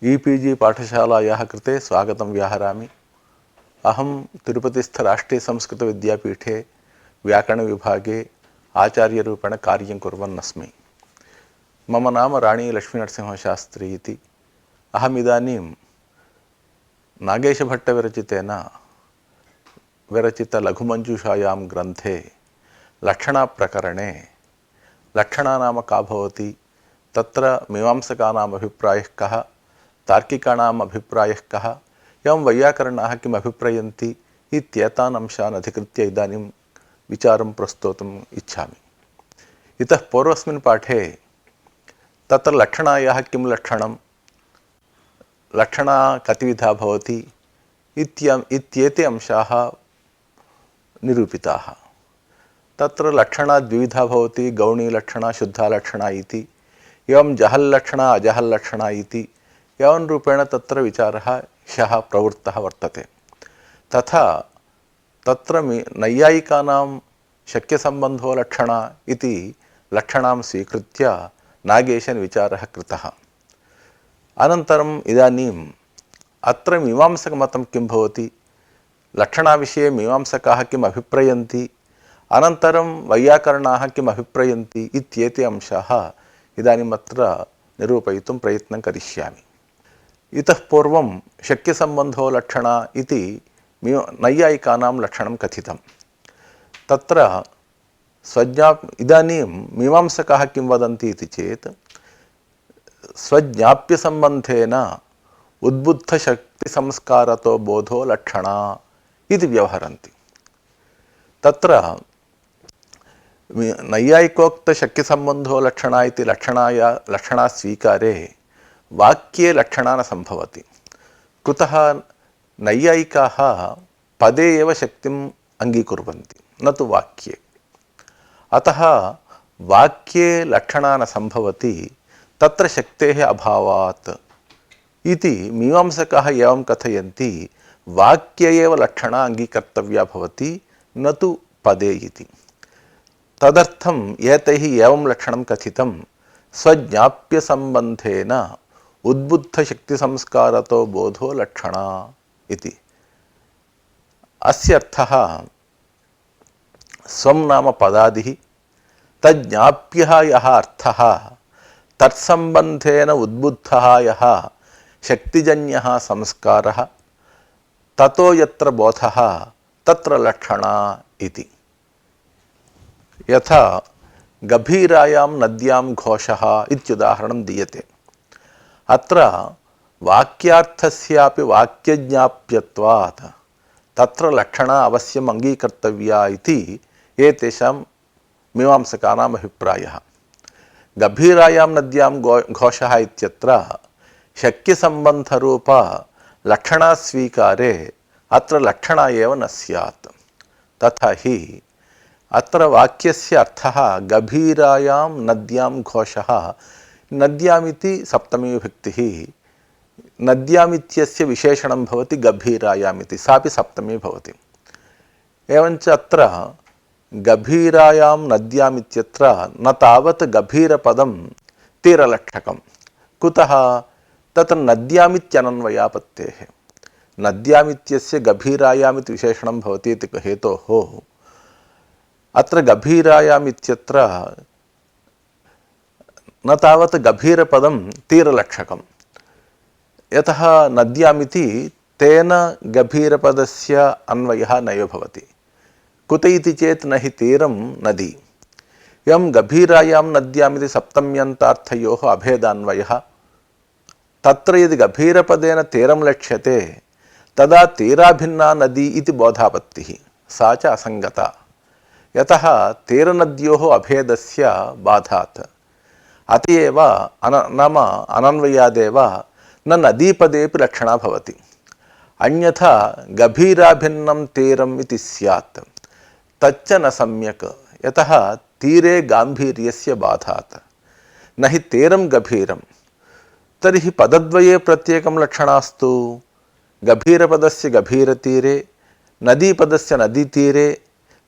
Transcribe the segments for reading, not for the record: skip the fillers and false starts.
E-PG पाठशालायाः कृते स्वागतं व्याहरामि। अहं तिरुपतिस्थ राष्ट्रीयसंस्कृतविद्यापीठे व्याकरणविभागे आचार्यरूपेण कार्यं कुर्वन् अस्मि। मम नाम राणी लक्ष्मीनरसिंहशास्त्री इति। अहमिदानीं नागेशभट्टविरचितेन विरचितलघुमञ्जूषायां ग्रन्थे लक्षणाप्रकरणे लक्षणा नाम का भवति, तत्र मीमांसकानाम् अभिप्रायः कः, तार्किकाणाम् अभिप्रायः कः, एवं वैयाकरणाः किम् अभिप्रयन्ति इत्येतान् अंशान् अधिकृत्य इदानीं विचारं प्रस्तोतुम् इच्छामि। इतः पूर्वस्मिन् पाठे तत्र लक्षणायाः किं लक्षणं, लक्षणा कतिविधा भवति इत्येते अंशाः निरूपिताः। तत्र लक्षणा द्विविधा भवति, गौणीलक्षणा शुद्धालक्षणा इति, एवं जहल्लक्षणा अजहल्लक्षणा इति, एवं रूपेण तत्र विचारः ह्यः प्रवृत्तः वर्तते। तथा तत्र नैयायिकानां शक्यसम्बन्धो लक्षणा इति लक्षणां स्वीकृत्य नागेशेन विचारः कृतः। अनन्तरम् इदानीम् अत्र मीमांसकमतं किं भवति, लक्षणाविषये मीमांसकाः किम् अभिप्रयन्ति, अनन्तरं वैयाकरणाः किम् अभिप्रयन्ति इत्येते अंशाः इदानीम् अत्र निरूपयितुं प्रयत्नं करिष्यामि। इतः पूर्वं शक्यसम्बन्धो लक्षणा इति नैयायिकानां लक्षणं कथितं। तत्र इदानीं मीमांसकाः किं वदन्ति इति चेत् स्वज्ञाप्यसम्बन्धेन उद्बुद्धशक्तिसंस्कारतो बोधो लक्षणा इति व्यवहरन्ति। तत्र नैयायिकोक्तशक्यसम्बन्धो लक्षणा इति लक्षणास्वीकारे वाक्ये लक्षणा न सम्भवति। कुतः? नैयायिकाः पदे एव शक्तिम् अङ्गीकुर्वन्ति, न तु वाक्ये। अतः वाक्ये लक्षणा न सम्भवति, तत्र शक्तेः अभावात् इति मीमांसकाः एवं कथयन्ति, वाक्ये एव लक्षणा अङ्गीकर्तव्या भवति, न तु पदे इति। तदर्थम् एतैः एवं लक्षणं कथितं, स्वज्ञाप्यसम्बन्धेन उद्बुद्धशक्तिसंस्कारतो बोधो लक्षणा इति। अस्य अर्थः स्वं नाम पदादिः, तज्ज्ञाप्यः यः अर्थः, तत्सम्बन्धेन उद्बुद्धः यः शक्तिजन्यः संस्कारः, ततो यत्र बोधः तत्र लक्षणा इति। यथा गभीरायां नद्यां घोषः इत्युदाहरणं दीयते। अत्र वाक्यार्थस्यापि वाक्यज्ञाप्यत्वात् तत्र लक्षणा अवश्यम् अङ्गीकर्तव्या इति एतेषां मीमांसकानाम् अभिप्रायः। गभीरायां नद्यां घोषः इत्यत्र शक्यसम्बन्धरूप लक्षणास्वीकारे अत्र लक्षणा एव न स्यात्। तथा हि अत्र वाक्यस्य अर्थः गभीरायां नद्यां घोषः, नद्यामिति सप्तमी विभक्तिः, नद्यामित्यस्य विशेषणं भवति गभीरायामिति, सापि सप्तमी भवति। एवञ्च अत्र गभीरायां नद्यामित्यत्र न तावत् गभीरपदं तीरलक्षकं। कुतः? तत्र नद्यामित्यनन्वयापत्तेः। नद्यामित्यस्य गभीरायामिति विशेषणं भवति इति हेतोः अत्र गभीरायाम् इत्यत्र न तावत् गभीरपदं तीरलक्षकं। यतः नद्यामिति तेन गभीरपदस्य अन्वयः नैव भवति। कुत इति चेत् न हि तीरं नदी। एवं गभीरायां नद्यामिति सप्तम्यन्तार्थयोः अभेदान्वयः। तत्र यदि गभीरपदेन तीरं लक्ष्यते तदा तीराभिन्ना नदी इति बोधापत्तिः, सा च असङ्गता। यतः तीरनद्योः अभेदस्य बाधात्। अत एव नाम अनन्वयादेव न नदीपदेपि लक्षणा भवति। अन्यथा गभीराभिन्नं तीरम् इति स्यात्, तच्च न सम्यक्। यतः तीरे गाम्भीर्यस्य बाधात्, न हि तीरं गभीरं। तर्हि पदद्वये प्रत्येकं लक्षणास्तु। गभीरपदस्य गभीरतीरे, नदीपदस्य नदीतीरे,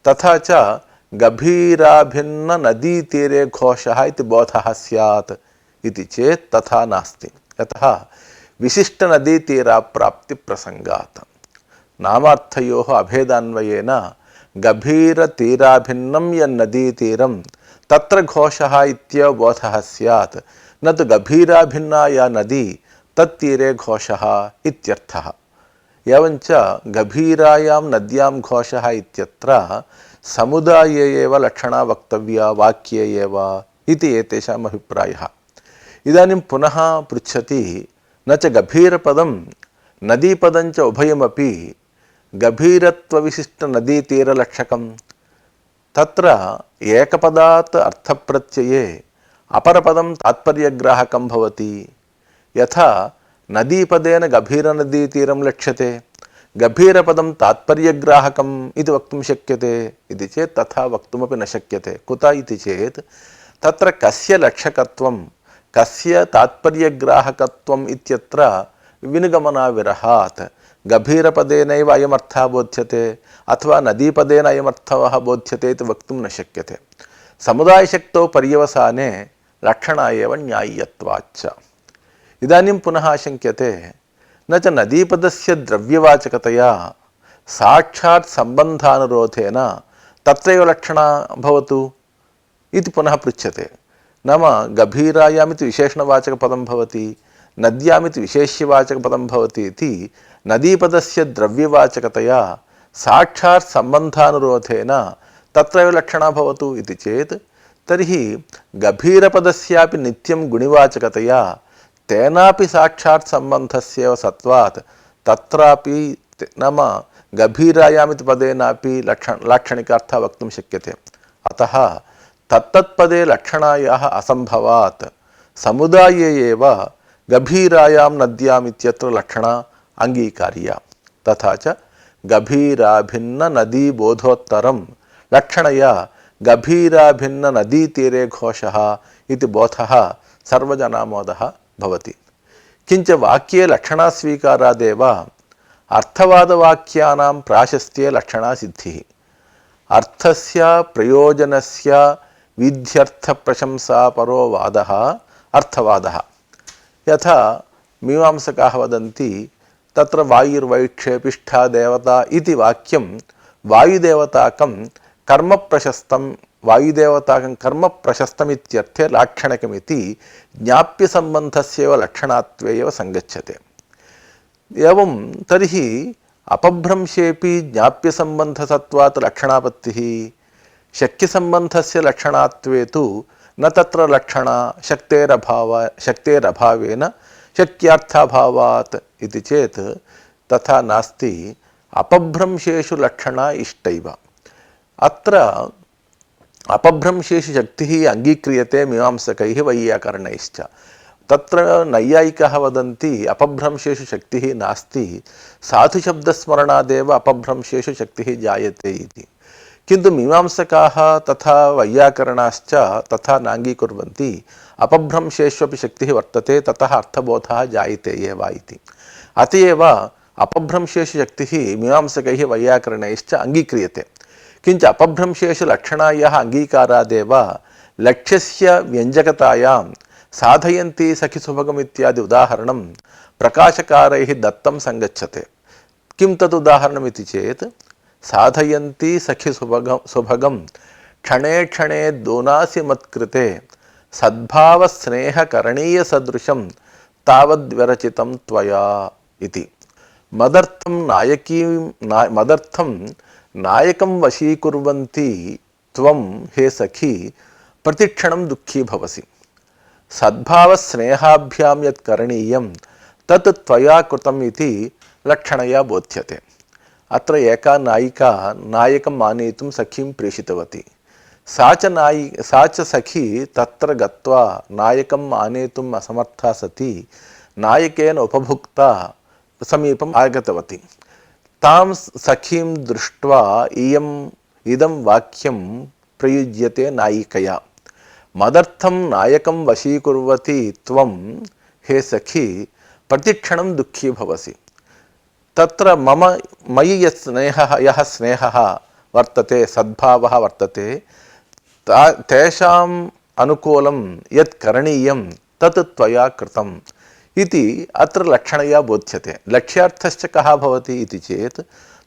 तथा च गभीराभिन्न नदीतीरे घोषः इति बोधः स्यात् इति चेत् तथा नास्ति। यतः विशिष्टनदीतीराप्राप्तिप्रसङ्गात् नामार्थयोः अभेदान्वयेन गभीरतीराभिन्नं यन्नदीतीरं तत्र घोषः इत्येव बोधः स्यात् न तु गभीराभिन्ना या नदी तत्तीरे घोषः इत्यर्थः। एवञ्च गभीरायां नद्यां घोषः इत्यत्र समुदाये एव लक्षणा वक्तव्या वाक्ये एव इति एतेषाम् अभिप्रायः। इदानीं पुनः पृच्छति न च गभीरपदं नदीपदं च उभयमपि गभीरत्वविशिष्टनदीतीरलक्षकं तत्र एकपदात् अर्थप्रत्यये अपरपदं तात्पर्यग्राहकं भवति। यथा नदीपदेन गभीरनदीतीरं लक्ष्यते गभीरपदं तात्पर्यग्राहकम् इति वक्तुं शक्यते इति चेत् तथा वक्तुमपि न शक्यते। कुत इति चेत् तत्र कस्य लक्षकत्वं कस्य तात्पर्यग्राहकत्वम् इत्यत्र विनिगमनाविरहात् गभीरपदेनैव अयमर्थः बोध्यते अथवा नदीपदेन अयमर्थः बोध्यते इति वक्तुं न शक्यते। समुदायशक्तौ पर्यवसाने लक्षणा एव न्याय्यत्वाच्च। इदानीं पुनः आशङ्क्यते न च नदीपदस्य द्रव्यवाचकतया साक्षात् सम्बन्धानुरोधेन तत्रैव लक्षणा भवतु इति पुनः पृच्छ्यते। नाम गभीरायामिति विशेषणवाचकपदं भवति नद्यामिति विशेष्यवाचकपदं भवति इति नदीपदस्य द्रव्यवाचकतया साक्षात् सम्बन्धानुरोधेन तत्रैव लक्षणा भवतु इति चेत् तर्हि गभीरपदस्यापि नित्यं गुणिवाचकतया तेनापि साक्षात् सम्बन्धस्यैव सत्वात् तत्रापि नाम गभीरायामिति पदेनापि लाक्षणिकार्थः वक्तुं शक्यते। अतः तत्तत्पदे लक्षणायाः असम्भवात् समुदाये एव गभीरायां नद्याम् इत्यत्र लक्षणा अङ्गीकार्या। तथा च गभीराभिन्ननदीबोधोत्तरं लक्षणया गभीराभिन्ननदीतीरे घोषः इति बोधः सर्वजनामोदः भवति। किञ्च वाक्ये लक्षणास्वीकारादेव अर्थवादवाक्यानां प्राशस्त्ये लक्षणासिद्धिः अर्थस्य प्रयोजनस्य विध्यर्थप्रशंसापरो वादः अर्थवादः। यथा मीमांसकाः वदन्ति तत्र वायुर्वैक्षेपिष्ठा देवता इति वाक्यं वायुदेवताकं कर्मप्रशस्तं वायुदेवताकं कर्मप्रशस्तमित्यर्थे लाक्षणिकमिति ज्ञाप्यसम्बन्धस्यैव लक्षणात्वे एव सङ्गच्छते। एवं तर्हि अपभ्रंशेपि ज्ञाप्यसम्बन्धसत्वात् लक्षणापत्तिः शक्यसम्बन्धस्य लक्षणात्वे तु न तत्र लक्षणा शक्तेरभावेन शक्यार्थाभावात् इति चेत् तथा नास्ति। अपभ्रंशेषु लक्षणा इष्टैव। अत्र अपभ्रंशेषु शक्तिः अङ्गीक्रियते मीमांसकैः वैयाकरणैश्च। तत्र नैयायिकाः वदन्ति अपभ्रंशेषु शक्तिः नास्ति साधुशब्दस्मरणादेव अपभ्रंशेषु शक्तिः जायते इति। किन्तु मीमांसकाः तथा वैयाकरणाश्च तथा नाङ्गीकुर्वन्ति अपभ्रंशेष्वपि शक्तिः वर्तते ततः अर्थबोधः जायते एव इति। अत एव अपभ्रंशेषु शक्तिः मीमांसकैः वैयाकरणैश्च अङ्गीक्रियते। किञ्च अपभ्रंशेषु लक्षणायाः अङ्गीकारादेव लक्ष्यस्य व्यञ्जकतायां साधयन्ति सखिसुभगम् इत्यादि उदाहरणं प्रकाशकारैः दत्तं सङ्गच्छते। किं तद् उदाहरणमिति चेत् साधयन्ति सखिसुभगं क्षणे क्षणे दोनासि मत्कृते सद्भावस्नेहकरणीयसदृशं तावद्विरचितं त्वया इति। मदर्थं नायकं वशीकुर्वन्ति त्वं हे सखी प्रतिक्षणं दुःखी भवसि। सद्भावस्नेहाभ्यां यत् करणीयं तत् त्वया कृतम् इति लक्षणया बोध्यते। अत्र एका नायिका नायकम् आनेतुं सखीं प्रेषितवती। सा च सखी तत्र गत्वा नायकम् आनेतुम् असमर्था सती नायकेन उपभुक्ता समीपम् आगतवती। तां सखीं दृष्ट्वा इदं वाक्यं प्रयुज्यते नायिकया। मदर्थं नायकं वशीकुर्वती त्वं हे सखी प्रतिक्षणं दुःखी भवसि। तत्र मयि यः स्नेहः वर्तते सद्भावः वर्तते तेषाम् अनुकूलं यत् करणीयं तत् त्वया कृतम् इति अत्र लक्षणया बोध्यते। लक्ष्यार्थश्च कः भवति इति चेत्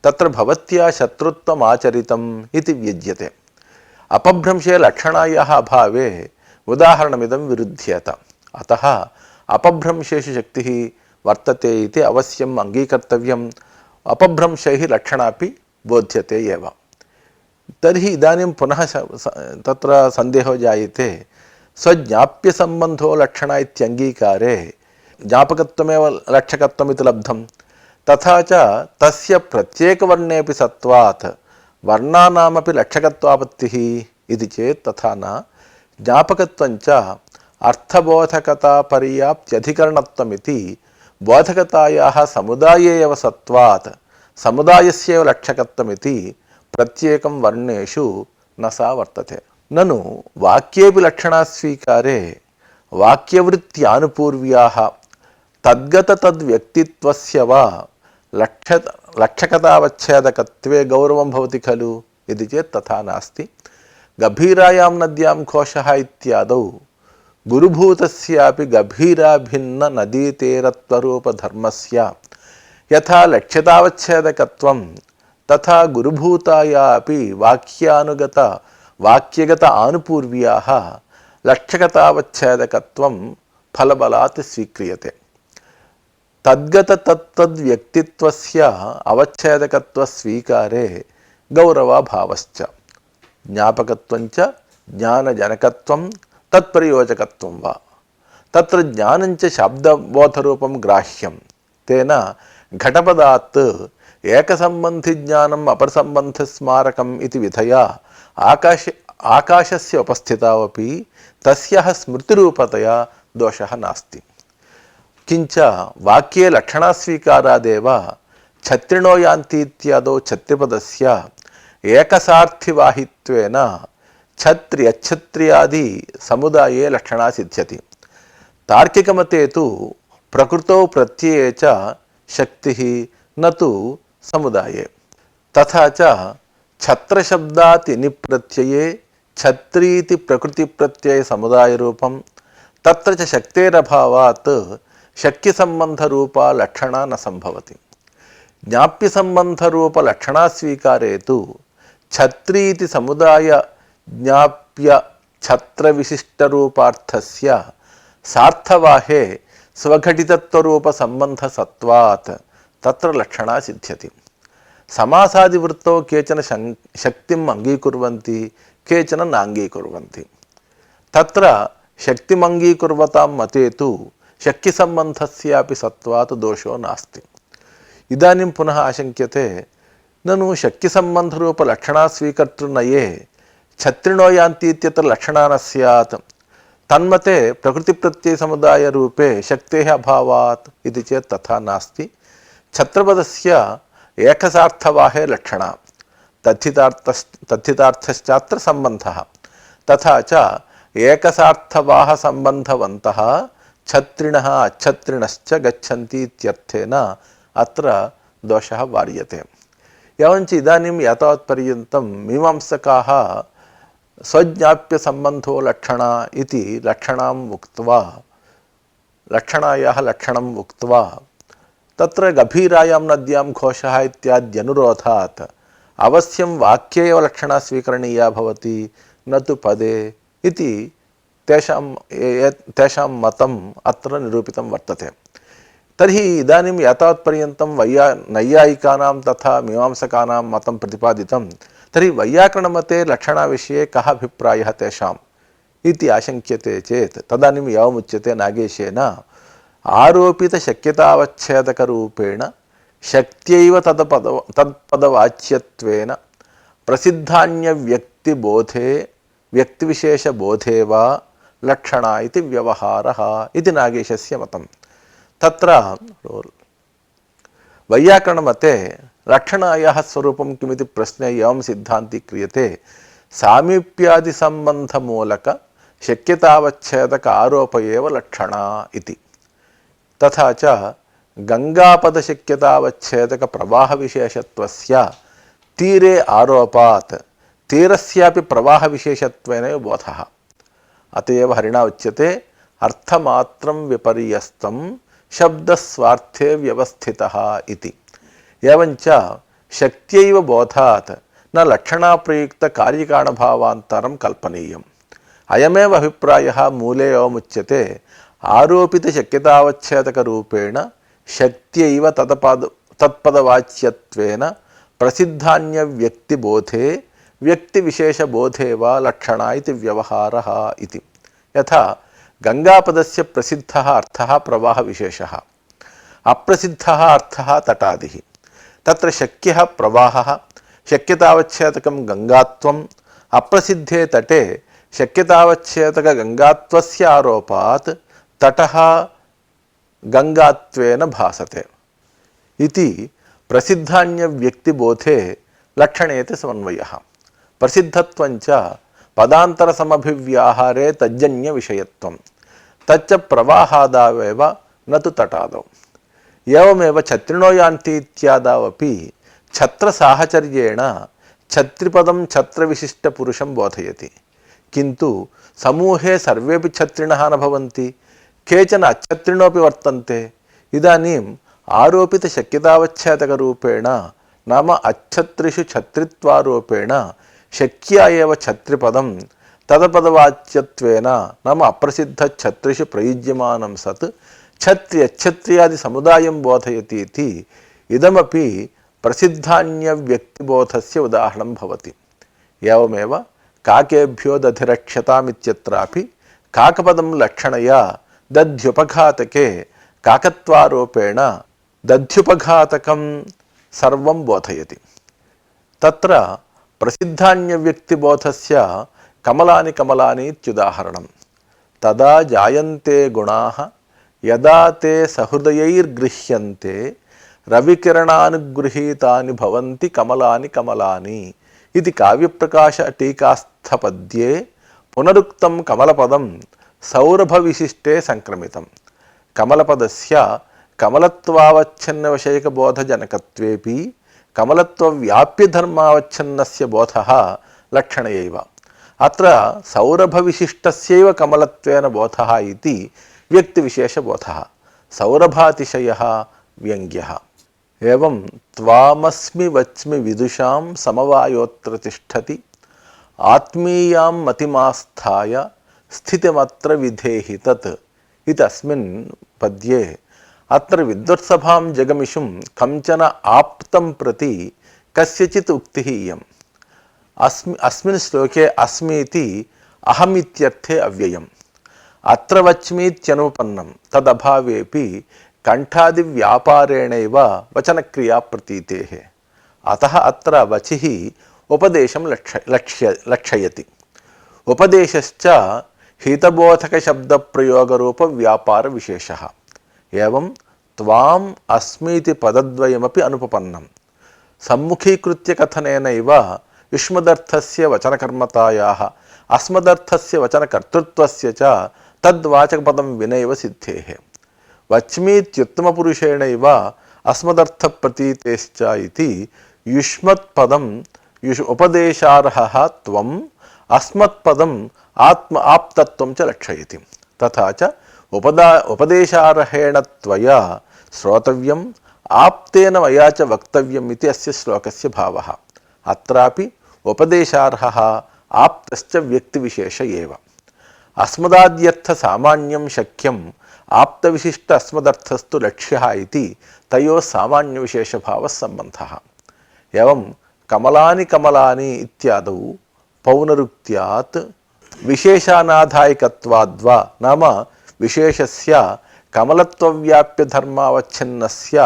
तत्र भवत्या शत्रुत्वम् आचरितम् इति व्यज्यते। अपभ्रंशे लक्षणायाः अभावे उदाहरणमिदं विरुध्येत। अतः अपभ्रंशेषु शक्तिः वर्तते इति अवश्यम् अङ्गीकर्तव्यम्। अपभ्रंशैः लक्षणापि बोध्यते एव। तर्हि इदानीं पुनः तत्र सन्देहो जायते। स्वज्ञाप्यसम्बन्धो लक्षण इत्यङ्गीकारे ज्ञापकत्वमेव लक्षकत्वमिति लब्धं। तथा च तस्य प्रत्येकवर्णेऽपि सत्वात् वर्णानामपि लक्षकत्वापत्तिः इति चेत् तथा न। ज्ञापकत्वञ्च अर्थबोधकतापर्याप्त्यधिकरणत्वमिति बोधकतायाः समुदाये एव सत्वात् समुदायस्यैव लक्षकत्वमिति प्रत्येकं वर्णेषु न सा वर्तते। ननु वाक्येऽपि लक्षणास्वीकारे वाक्यवृत्त्यानुपूर्व्याः तद्गततद्व्यक्तित्वस्य वा लक्षकतावच्छेदकत्वे गौरवं भवति खलु इति चेत् तथा नास्ति। गभीरायां नद्यां कोशः इत्यादौ गुरुभूतस्यापि गभीराभिन्न नदीतीरत्वरूपधर्मस्य यथा लक्ष्यतावच्छेदकत्वं तथा गुरुभूताया अपि वाक्यगत आनुपूर्व्याः लक्षकतावच्छेदकत्वं फलबलात् स्वीक्रियते। तद्गत तत्तद्व्यक्तित्वस्य अवच्छेदकत्वस्वीकारे गौरवाभावश्च। ज्ञापकत्वञ्च ज्ञानजनकत्वं तत्प्रयोजकत्वं वा। तत्र ज्ञानञ्च शब्दबोधरूपं ग्राह्यं। तेन घटपदात् एकसम्बन्धिज्ञानम् अपरसम्बन्धस्मारकम् इति विधया आकाशस्य उपस्थितावपि तस्याः स्मृतिरूपतया दोषः नास्ति। किञ्च वाक्ये लक्षणास्वीकारादेव छत्रिणो यान्ति इत्यादौ छत्रिपदस्य एकसार्थिवाहित्वेन छत्रि अच्छत्र्यादि समुदाये लक्षणा सिद्ध्यति। तार्किकमते तु प्रकृतौ प्रत्यये च शक्तिः न तु समुदाये। तथा च छत्रशब्दात् निप्रत्यये छत्रीति प्रकृतिप्रत्यय समुदायरूपं तत्र च शक्तेरभावात् शक्यसम्बन्धरूपा लक्षणा न संभवति। ज्ञाप्यसम्बन्धरूपलक्षणास्वीकारे तु छत्रीति समुदाय ज्ञाप्य छत्रविशिष्टरूपार्थस्य सार्थवाहे स्वघटितत्वरूपसम्बन्धसत्वात् तत्र लक्षणा सिद्ध्यति। समासादिवृत्तौ केचन शक्तिम् अङ्गीकुर्वन्ति, केचन नाङ्गीकुर्वन्ति। तत्र शक्तिमङ्गीकुर्वतां मते तु शक्तिसम्बन्धस्यापि सत्वात् दोषो नास्ति। इदानीं पुनः आशङ्क्यते ननु शक्तिसम्बन्धरूपलक्षणास्वीकर्तृनये छत्रिणो यान्ति इत्यत्र लक्षणा न स्यात्। तन्मते प्रकृतिप्रत्ययसमुदायरूपे शक्तेः अभावात् इति चेत् तथा नास्ति। छत्रपदस्य एकसार्थवाहे लक्षणा तद्धितार्थश्चात्र सम्बन्धः। तथा च एकसार्थवाह सम्बन्धवन्तः छत्रिणः अच्छत्रिणश्च गच्छन्ति इत्यर्थेन अत्र दोषः वार्यते। एवञ्च इदानीं यावत्पर्यन्तं मीमांसकाः स्वज्ञाप्यसम्बन्धो लक्षणा इति लक्षणाम् उक्त्वा लक्षणायाः लक्षणम् उक्त्वा तत्र गभीरायां नद्यां घोषः इत्याद्यनुरोधात् अवश्यं वाक्ये एव लक्षणा स्वीकरणीया भवति न तु पदे इति तेषां मतम् अत्र निरूपितं वर्तते। तर्हि इदानीं यावत्पर्यन्तं नैयायिकानां तथा मीमांसकानां मतं प्रतिपादितं। तर्हि वैयाकरणमते लक्षणाविषये कः अभिप्रायः तेषाम् इति आशङ्क्यते चेत् तदानीम् एवमुच्यते नागेशेन आरोपितशक्यतावच्छेदकरूपेण शक्त्यैव तत्पदवाच्यत्वेन प्रसिद्धान्यव्यक्तिबोधे व्यक्तिविशेषबोधे वा लक्षणा इति व्यवहारः इति नागेशस्य मतं। तत्र वैयाकरणमते लक्षणायाः स्वरूपं किमिति प्रश्ने एवं सिद्धान्ती क्रियते। सामीप्यादिसम्बन्धमूलक शक्यतावच्छेदक आरोप एव लक्षणा इति। तथा च गङ्गापदशक्यतावच्छेदक प्रवाहविशेषत्वस्य तीरे आरोपात् तीरस्यापि प्रवाहविशेषत्वेनैव बोधः। अत एव हरिणा उच्यते अर्थमात्रं विपर्यस्तं शब्दस्वार्थे व्यवस्थितः इति। एवञ्च शक्त्यैव बोधात् न लक्षणाप्रयुक्तकार्यकारणभावान्तरं कल्पनीयम्। अयमेव अभिप्रायः मूले एवमुच्यते आरोपितशक्यतावच्छेदकरूपेण शक्त्यैव तत्पदवाच्यत्वेन प्रसिद्धान्यव्यक्तिबोधे व्यक्तिविशेषबोधे वा लक्षणा इति व्यवहारः इति। यथा गंगापदस्य प्रसिद्धः अर्थः प्रवाहविशेषः, अप्रसिद्धः अर्थः तटादिः। तत्र शक्यः प्रवाहः, शक्यतावच्छेदकं गंगात्वम्, अप्रसिद्धे तटे शक्यतावच्छेदकगंगात्वस्य आरोपात् तटः गंगात्वेन भासते इति प्रसिद्धान्यव्यक्तिबोधे लक्षणेति समन्वयः। प्रसिद्धत्वञ्च पदान्तरसमभिव्याहारे तज्जन्यविषयत्वं तच्च प्रवाहादावेव न तु तटादौ। एवमेव छत्रिणो यान्ति इत्यादावपि छत्रसाहचर्येण छत्रिपदं छत्रविशिष्टपुरुषं बोधयति। किन्तु समूहे सर्वेपि छत्रिणः न भवन्ति, केचन अछत्रिणोपि वर्तन्ते। इदानीम् आरोपितशक्यतावच्छेदकरूपेण नाम अच्छत्रिषु छत्रित्वारोपेण शक्या एव छत्रिपदं तदपदवाच्यत्वेन नाम अप्रसिद्धच्छत्रिषु प्रयुज्यमानं सत् छत्र्यच्छत्र्यादिसमुदायं बोधयति इति इदमपि प्रसिद्धान्यव्यक्तिबोधस्य उदाहरणं भवति। एवमेव काकेभ्यो दधिरक्षतामित्यत्रापि काकपदं लक्षणया दध्युपघातके काकत्वारोपेण दध्युपघातकं सर्वं बोधयति। तत्र प्रसिद्धान्यव्यक्तिबोधस्य कमलानि कमलानि इत्युदाहरणं। तदा जायन्ते गुणाः यदा ते सहृदयैर्गृह्यन्ते रविकिरणानुगृहीतानि भवन्ति कमलानि कमलानि इति काव्यप्रकाश टीकास्थपद्ये पुनरुक्तं कमलपदं सौरभविशिष्टे संक्रमितं। कमलपदस्य कमलत्वावच्छिन्नविषयकबोधजनकत्वेपि कमलत्वव्याप्यधर्मावच्छिन्नस्य बोधः लक्षणयैव। अत्र सौरभविशिष्टस्यैव कमलत्वेन बोधः इति व्यक्तिविशेषबोधः। सौरभातिशयः व्यङ्ग्यः। एवं त्वामस्मि वच्मि विदुषां समवायोऽत्र तिष्ठति आत्मीयां मतिमास्थाय स्थितिमत्र विधेहि तत् इत्यस्मिन् पद्ये अत्र विद्वत्सभां जगमिषुं कंचन आप्तं प्रति कस्यचित् उक्तिः इयम्। अस्मिन् श्लोके अस्मि इति अहमित्यर्थे अव्ययम्। अत्र वच्मीत्यनुपन्नं तदभावेपि कंठादिव्यापारेणैव वचनक्रिया प्रतीतेः। अतः अत्र वचिः उपदेशं लक्षयति। उपदेशश्च हितबोधकशब्दप्रयोगरूपव्यापारविशेषः। एवं त्वाम् अस्मीति पदद्वयमपि अनुपपन्नं। सम्मुखीकृत्य कथनेनैव युष्मदर्थस्य वचनकर्मतायाः अस्मदर्थस्य वचनकर्तृत्वस्य च तद्वाचकपदं विनैव सिद्धेः। वच्मीत्युत्तमपुरुषेणैव अस्मदर्थप्रतीतेश्च इति युष्मत्पदं उपदेशार्हः त्वम् अस्मत्पदम् आत्म आप्तत्वं च लक्षयति। तथा च उपदेशार्हेण त्वया श्रोतव्यम् आप्तेन मया च वक्तव्यम् इति अस्य श्लोकस्य भावः। अत्रापि उपदेशार्हः आप्तश्च व्यक्तिविशेष एव। अस्मदाद्यर्थ सामान्यं शक्यम् आप्तविशिष्ट अस्मदर्थस्तु लक्ष्यः इति तयोः सामान्यविशेषभावः सम्बन्धः। एवं कमलानि कमलानि इत्यादौ पौनरुक्त्यात् विशेषानाधायकत्वाद्वा नाम विशेषस्य कमलत्वव्याप्यधर्मावच्छिन्नस्य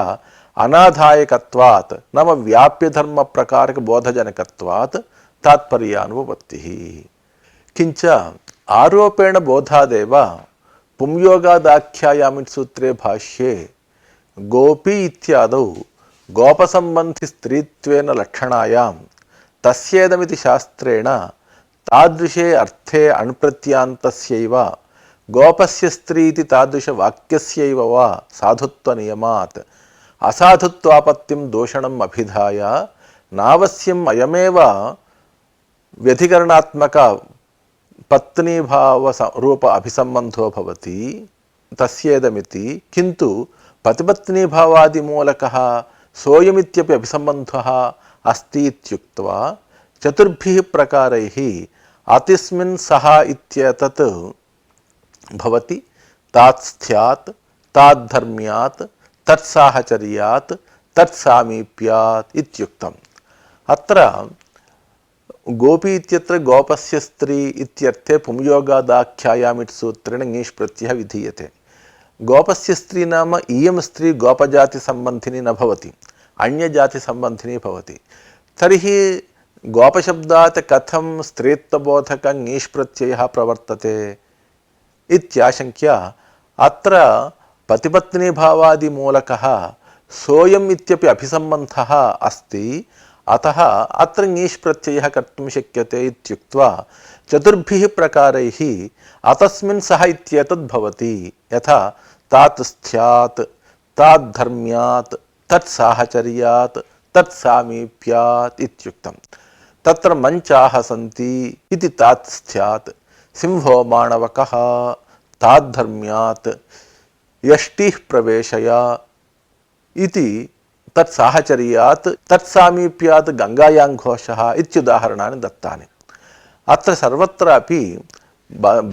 अनाधायकत्वात् नाम व्याप्यधर्मप्रकारकबोधजनकत्वात् तात्पर्यानुपपत्तिः। किञ्च आरोपेण बोधादेव पुंयोगादाख्यायामि सूत्रे भाष्ये गोपी इत्यादौ गोपसम्बन्धिस्त्रीत्वेन लक्षणायां तस्येदमिति शास्त्रेण तादृशे अर्थे अण्प्रत्यान्तस्यैव गोपस्य स्त्री इति तादृशवाक्यस्यैव वा साधुत्वनियमात् असाधुत्वापत्तिं दोषणम् अभिधाय नावश्यम् अयमेव व्यधिकरणात्मक पत्नीभाव रूप अभिसंबंधो भवति तस्येदमिति किन्तु पतिपत्नीभावादिमूलकः सोऽयमित्यपि अभिसम्बन्धः अस्ति इत्युक्त्वा चतुर्भिः प्रकारैः अतिस्मिन् सः इत्येतत् भवति तात्स्थ्यात् ताद्धर्म्यात् तत्साहचर्यात् तत्सामीप्यात् इत्युक्तम्। अत्र गोपी इत्यत्र गोपस्य स्त्री इत्यर्थे पुंयोगादाख्यायाम् इति सूत्रेण ङीष् प्रत्ययः विधीयते। गोपस्य स्त्री नाम इयं स्त्री गोपजातिसम्बन्धिनी न भवति, अन्यजातिसम्बन्धिनी भवति। तर्हि गोपशब्दात् कथं स्त्रीत्वबोधक ङीष् प्रत्ययः प्रवर्तते इत्याशङ्क्य अत्र पतिपत्नीभावादिमूलकः सोऽयम् इत्यपि अभिसम्बन्धः अस्ति, अतः अत्र ङीष् प्रत्ययः कर्तुं शक्यते इत्युक्त्वा चतुर्भिः प्रकारैः अतस्मिन् सः इत्येतद् भवति। यथा तात्स्थ्यात् ताद्धर्म्यात् तत्साहचर्यात् तत्सामीप्यात् इत्युक्तम्। तत्र मञ्चाः सन्ति इति तात्स्थ्यात्, सिंहो माणवकः ताद्धर्म्यात्, यष्टिः प्रवेशय इति तत्साहचर्यात् तत्सामीप्यात् गङ्गायाङ्घोषः इत्युदाहरणानि दत्तानि। अत्र सर्वत्रापि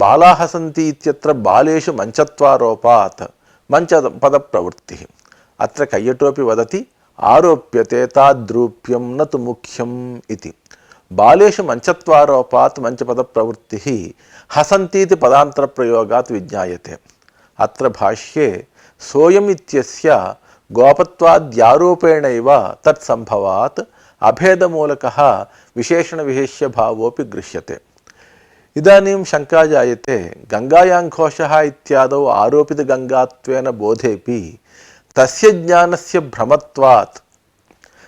बालाः सन्ति इत्यत्र बालेषु मञ्चत्वारोपात् मञ्चपदप्रवृत्तिः। अत्र कैयटोपि वदति आरोप्यते ताद्रूप्यं न तु मुख्यम् इति। बालेषु मञ्चत्वारोपात् मञ्चपदप्रवृत्तिः हसन्तीति पदान्तरप्रयोगात् विज्ञायते। अत्र भाष्ये सोऽयम् इत्यस्य गोपत्वाद्यारोपेणैव तत्सम्भवात् अभेदमूलकः विशेषणविशेष्यभावोऽपि गृह्यते। इदानीं शङ्का जायते, गङ्गायाङ्घोषः इत्यादौ आरोपितगङ्गात्वेन बोधेपि तस्य ज्ञानस्य भ्रमत्वात्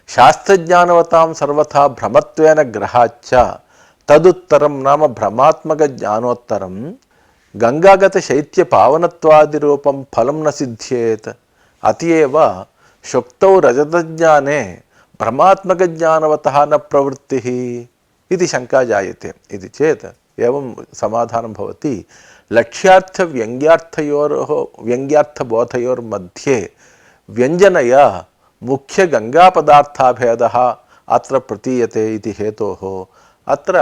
शास्त्रज्ञानवतां सर्वथा भ्रमत्वेन ग्रहाच्च तदुत्तरं नाम भ्रमात्मकज्ञानोत्तरं गङ्गागतशैत्यपावनत्वादिरूपं फलं न सिद्ध्येत्। अतएव शुक्तौ रजतज्ञाने भ्रमात्मकज्ञानवतः न प्रवृत्तिः इति शङ्का जायते। इति चेत् एवं समाधानं भवति, व्यङ्ग्यार्थबोधयोर्मध्ये व्यञ्जनया मुख्यगङ्गापदार्थाभेदः अत्र प्रतीयते इति हेतोः अत्र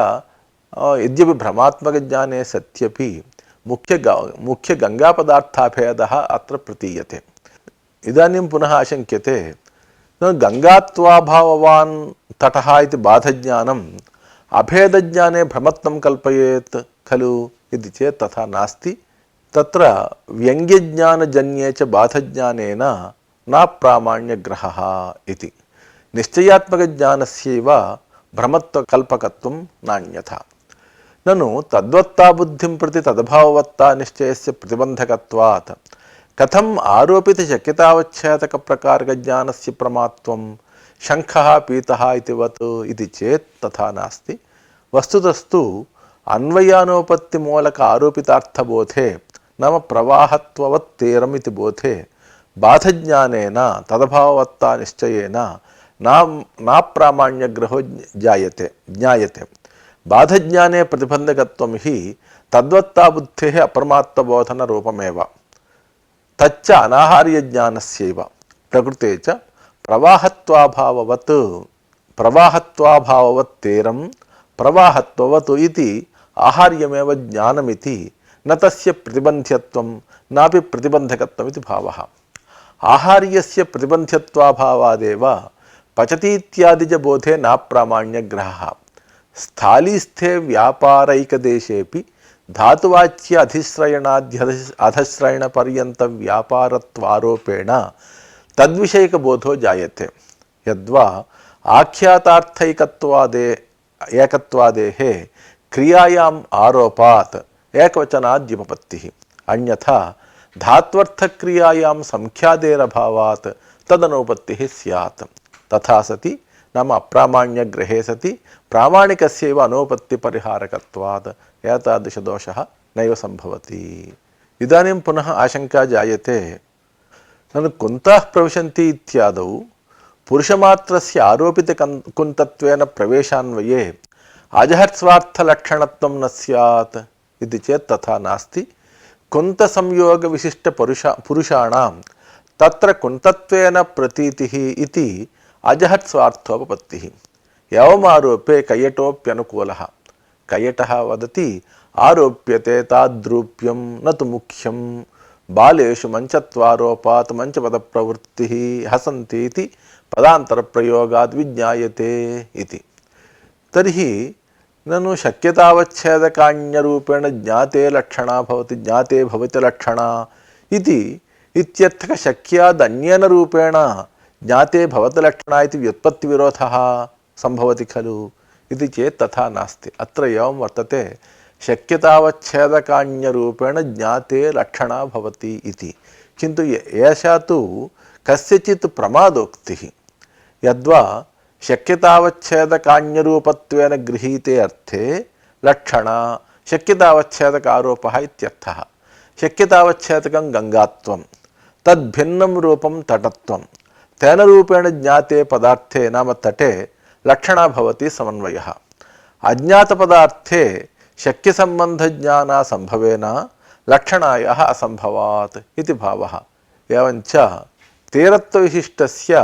यद्यपि भ्रमात्मकज्ञाने सत्यपि मुख्यगङ्गापदार्थाभेदः अत्र प्रतीयते। इदानीं पुनः आशङ्क्यते, गङ्गात्वाभाववान् तटः इति बाधज्ञानम् अभेदज्ञाने भ्रमत्वं कल्पयेत् खलु इति चेत् तथा नास्ति। तत्र व्यङ्ग्यज्ञानजन्ये च बाधज्ञानेन न प्रामाण्यग्रहः इति। निश्चयात्मकज्ञानस्यैव भ्रमत्वकल्पकत्वं नान्यथा। ननु तद्वत्ता बुद्धिं प्रति तदभाववत्ता निश्चयस्य प्रतिबन्धकत्वात् कथम् आरोपितशक्यतावच्छेदकप्रकारकज्ञानस्य प्रमात्वं शङ्खः पीतः इति वत् इति चेत् तथा नास्ति। वस्तुतस्तु अन्वयानोपत्तिमूलक आरोपितार्थबोधे नाम प्रवाहत्ववत्तीरम् इति बोधे बाधज्ञानेन तदभाववत्ता निश्चयेन नाप्रामाण्यग्रहो ज्ञायते। बाधज्ञाने प्रतिबन्धकत्वं हि तद्वत्ता बुद्धेः अप्रमात्तबोधनरूपमेव। तच्च अनाहार्यज्ञानस्यैव प्रकृते च प्रवाहत्वाभाववत्तीरं प्रवाहत्ववत् इति आहार्यमेव ज्ञानमिति न तस्य प्रतिबन्ध्यत्वं नापि प्रतिबन्धकत्वमिति भावः। आहार्यस्य प्रतिबन्ध्यत्वाभावादेव पचतीत्यादिजबोधे नाप्रामाण्यग्रहः। स्थालीस्थे व्यापारैकदेशेपि धातुवाच्य अधिश्रयणाध्यधश्रयणपर्यन्तव्यापारत्वारोपेण तद्विषयकबोधो जायते। यद्वा एकत्वादेः क्रियायाम् आरोपात् एकवचनाद्युपपत्तिः, अन्यथा धात्वर्थक्रियायां संख्यादेरभावात् तदनुपत्तिः स्यात्। तथा सति नाम अप्रामाण्यग्रहे सति प्रामाणिकस्यैव अनुपत्तिपरिहारकत्वात् एतादृशदोषः नैव सम्भवति। इदानीं पुनः आशङ्का जायते, ननु कुन्ताः प्रविशन्ति इत्यादौ पुरुषमात्रस्य आरोपितकुन्तत्वेन प्रवेशान्वये अजहत्स्वार्थलक्षणत्वं न स्यात् इति चेत् तथा नास्ति। कुंत संयोग विशिष्ट पुरुषाणां तत्र कुंतत्वेन प्रतीतिः इति अजहत् स्वार्थोपपत्तिः। एवमारोप्ये कैयटोऽप्यनुकूलः। कैयटः वदति आरोप्यते ताद्रूप्यं न तु मुख्यं बालेषु मंचत्वारोपात् मंचपदप्रवृत्तिः हसन्ति इति पदान्तरप्रयोगाद् विज्ञायते इति। तर्हि ननु शक्यतावच्छेदकान्यरूपेण ज्ञाते लक्षणा भवति ज्ञाते भवति लक्षणा इति इत्यर्थः शक्यादन्येन रूपेण ज्ञाते भवति लक्षणा इति व्युत्पत्तिविरोधः सम्भवति खलु इति चेत् तथा नास्ति। अत्र एवं वर्तते शक्यतावच्छेदकान्यरूपेण ज्ञाते लक्षणा भवति इति। किन्तु एषा तु कस्यचित् प्रमादोक्तिः। यद्वा शक्यतावच्छेदकान्यरूपत्वेन गृहीते अर्थे लक्षणा शक्यतावच्छेदकारोपः इत्यर्थः। शक्यतावच्छेदकं गंगात्वं तद्भिन्नं रूपं तटत्वं तेन रूपेण ज्ञाते पदार्थे नाम तटे लक्षणा भवति समन्वयः। अज्ञातपदार्थे शक्यसम्बन्धज्ञाना संभवेन लक्षणायाः असंभवात् इति भावः। एवञ्च तीरत्वविशिष्टस्य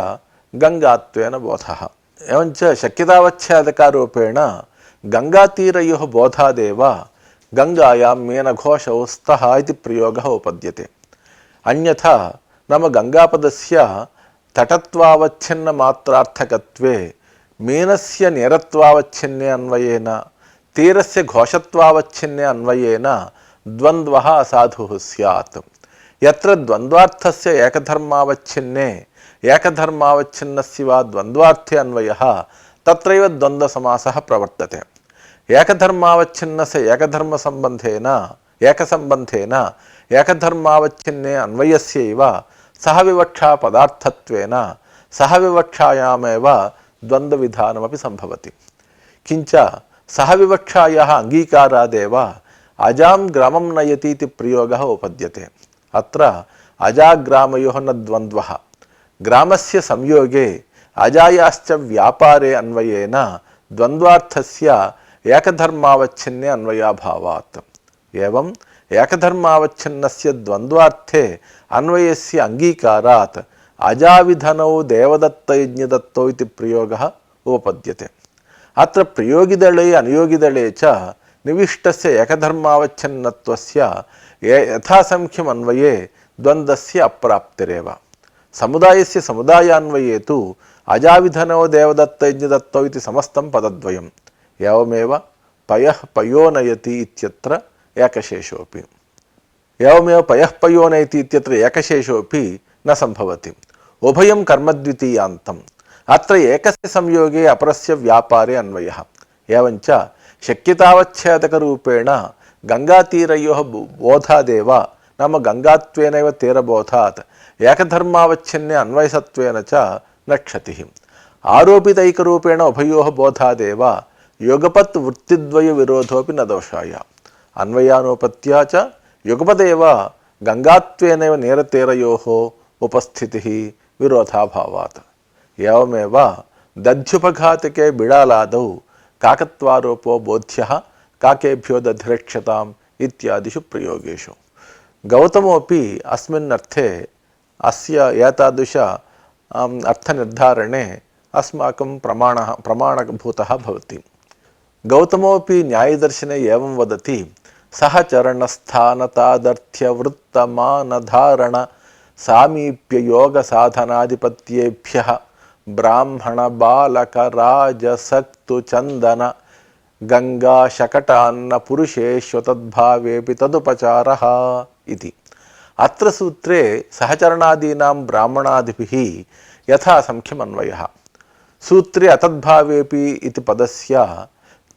गंगात्वेन बोधः। एवञ्च शक्यतावच्छेदकारूपेण गंगातीरयोः बोधादेव गंगायां मीनघोषौ स्तः इति प्रयोगः उपद्यते। अन्यथा नाम गंगापदस्य तटत्वावच्छिन्नमात्रार्थकत्वे मीनस्य निरत्वावच्छिन्ने अन्वयेन तीरस्य घोषत्वावच्छिन्ने अन्वयेन द्वन्द्वः असाधुः स्यात्। यत्र द्वन्द्वार्थस्य एकधर्मावच्छिन्ने एकधर्मावच्छिन्नस्य वा द्वन्द्वार्थे अन्वयः तत्रैव द्वन्द्वसमासः प्रवर्तते। एकधर्मावच्छिन्नस्य एकधर्मसम्बन्धेन एकसम्बन्धेन एकधर्मावच्छिन्ने अन्वयस्यैव सहविवक्षा पदार्थत्वेन सहविवक्षायामेव द्वन्द्वविधानमपि सम्भवति। किञ्च सहविवक्षायाः अङ्गीकारादेव अजां ग्रामं नयति इति प्रयोगः उपद्यते। अत्र अजाग्रामयोः न द्वन्द्वः। ग्रामस्य संयोगे अजायाश्च व्यापारे अन्वयेन द्वन्द्वार्थस्य एकधर्मावच्छिन्ने अन्वयाभावात्। एवं एकधर्मावच्छिन्नस्य द्वन्द्वार्थे अन्वयस्य अङ्गीकारात् अजाविधनौ देवदत्तयज्ञदत्तौ इति प्रयोगः उपपद्यते। अत्र प्रयोगिदले अनुयोगिदले च निविष्टस्य एकधर्मावच्छिन्नत्वस्य यथासंख्यम् अन्वये द्वन्द्वस्य अप्राप्तिरेव। समुदायस्य समुदायान्वये तु अजाविधनौ देवदत्तयज्ञदत्तौ इति समस्तं पदद्वयम्। एवमेव पयः पयोनयति इत्यत्र एकशेषोऽपि एवमेव पयः पयोनयति इत्यत्र एकशेषोऽपि न सम्भवति। उभयं कर्मद्वितीयान्तम्। अत्र एकस्य संयोगे अपरस्य व्यापारे अन्वयः। एवञ्च शक्यतावच्छेदकरूपेण गंगातीरयोः बोधादेव नाम गंगात्वेनैव तीरबोधात् एकधर्मावच्छिन्ने अन्वयसत्वेन च न क्षतिः। आरोपितैकरूपेण उभयोः बोधादेव युगपत् वृत्तिद्वय विरोधोऽपि न दोषाय। अन्वयानुपत्या च युगपदेव गंगात्वेनैव नीरतीरयोः उपस्थितिः विरोधाभावात्। एवमेव दध्युपघातके बिडालादौ काकत्वारोपो बोध्यः काकेभ्यो दधिरक्षताम् इत्यादिषु प्रयोगेषु। गौतमोऽपि अस्मिन् अर्थे अस्य एतादृश अर्थनिर्धारणे अस्माकं प्रमाणभूतः भवति। गौतमोऽपि न्यायदर्शने एवं वदति सहचरणस्थानतादर्थ्यवृत्तमानधारण सामीप्ययोगसाधनाधिपत्येभ्यः ब्राह्मण बालक राजसक्तु चंदन गंगा शकटान्न पुरुषेषु तद्भावेपि तदुपचारः इति। अत्र सूत्रे सहचरणादीनां ब्राह्मणादिभिः यथा संख्यम् अन्वयः। सूत्रे अतद्भावेपि इति पदस्य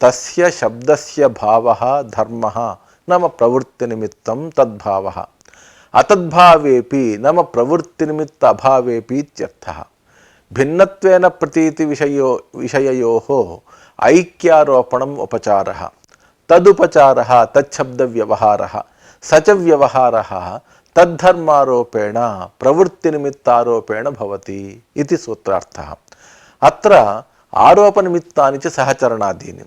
तस्य शब्दस्य भावः धर्मः नाम प्रवृत्तिनिमित्तं तद्भावः। अतद्भावेपि नाम प्रवृत्तिनिमित्त अभावेपि इत्यर्थः। भिन्नत्वेन प्रतीति विषययोः ऐक्यारोपणम् उपचारः। तदुपचारः तच्छब्दव्यवहारः स च व्यवहारः तद्धर्मारोपेण प्रवृत्तिनिमित्तारोपेण भवति इति सूत्रार्थः। अत्र आरोपनिमित्तानि च सहचरणादीनि।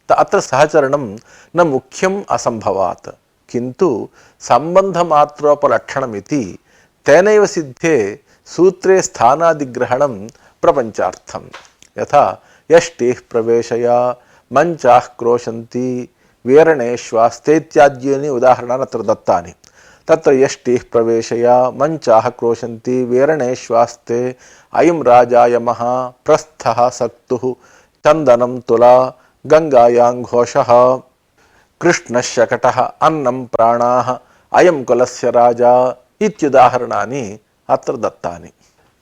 अत्र सहचरणं न मुख्यम् असम्भवात् किन्तु सम्बन्धमात्रोपलक्षणमिति तेनैव सिद्धे सूत्रे स्थानादिग्रहणं प्रपञ्चार्थं। यथा यष्टिः प्रवेशया मञ्चाः क्रोशन्ति वीरणेश्वास्ते इत्याद्यानि उदाहरणानि अत्र दत्तानि। तत्र यष्टिः प्रवेशया मञ्चाः क्रोशन्ति वीरणेश्वास्ते अयं राजायमः प्रस्थः सक्तुः चन्दनं तुला गङ्गायां घोषः कृष्णशकटः अन्नं प्राणाः अयं कुलस्य राजा इत्युदाहरणानि अत्र दत्तानि।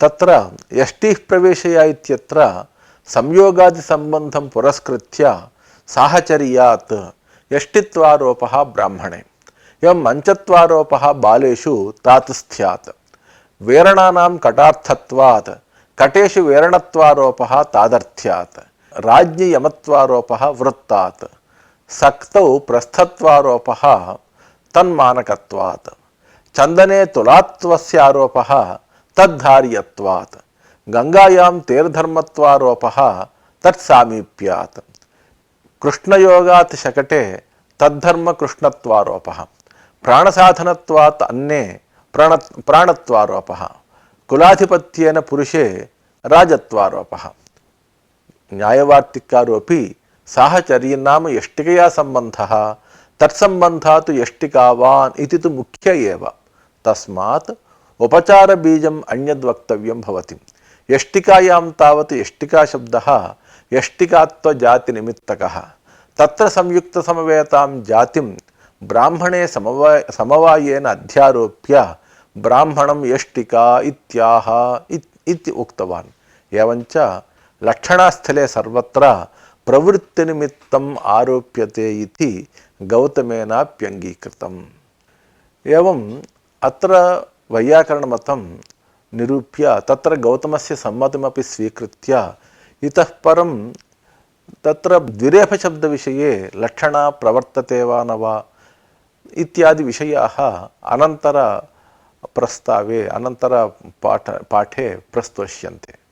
तत्र यष्टिः प्रवेशया इत्यत्र संयोगादिसम्बन्धं पुरस्कृत्य साहचर्यात् यष्टित्वारोपः ब्राह्मणे, एवं मञ्चत्वारोपः बालेषु तातस्थ्यात्, वीरणानां कटार्थत्वात् कटेषु वीरणत्वारोपः तादर्थ्यात्, राज्ञियमत्वारोपः वृत्तात्, सक्तौ प्रस्थत्वारोपः तन्मानकत्वात्, चन्दने तुलात्वस्य आरोपः तद्धार्यत्वात्, गंगायां तेर्धर्मत्वारोपः तत्सामीप्यात्, कृष्णयोगात् शकटे तद्धर्म कृष्णत्वारोपः, प्राणसाधनत्वात् अन्ने प्राणत्वारोपः, कुलाधिपत्येन पुरुषे राजत्वारोपः। न्यायवार्तिकारोपि साहचर्य नाम यष्टिकया संबंधः, तत्संबंधात् यष्टिकावान् इति तु मुख्य एव। तस्मात् उपचार बीजम् अन्यद् वक्तव्यं भवति। यष्टिकायां तावत् यष्टिका शब्दः यष्टिकात्व जाति निमित्तकः। तत्र संयुक्त समवेतां जातिं ब्राह्मणे समवायेन अध्यारोप्य ब्राह्मणं यष्टिका इत्याह इति उक्तवान्। एवञ्च लक्षणास्थले सर्वत्र प्रवृत्तिनिमित्तम् आरोप्यते इति गौतमेनाप्यङ्गीकृतम्। एवम् अत्र वैयाकरणमतं निरूप्य तत्र गौतमस्य सम्मतिमपि स्वीकृत्य इतः परं तत्र द्विरेफशब्दविषये लक्षणा प्रवर्तते वा न वा इत्यादि विषयाः अनन्तर प्रस्तावे अनन्तर पाठे प्रस्तुष्यन्ते।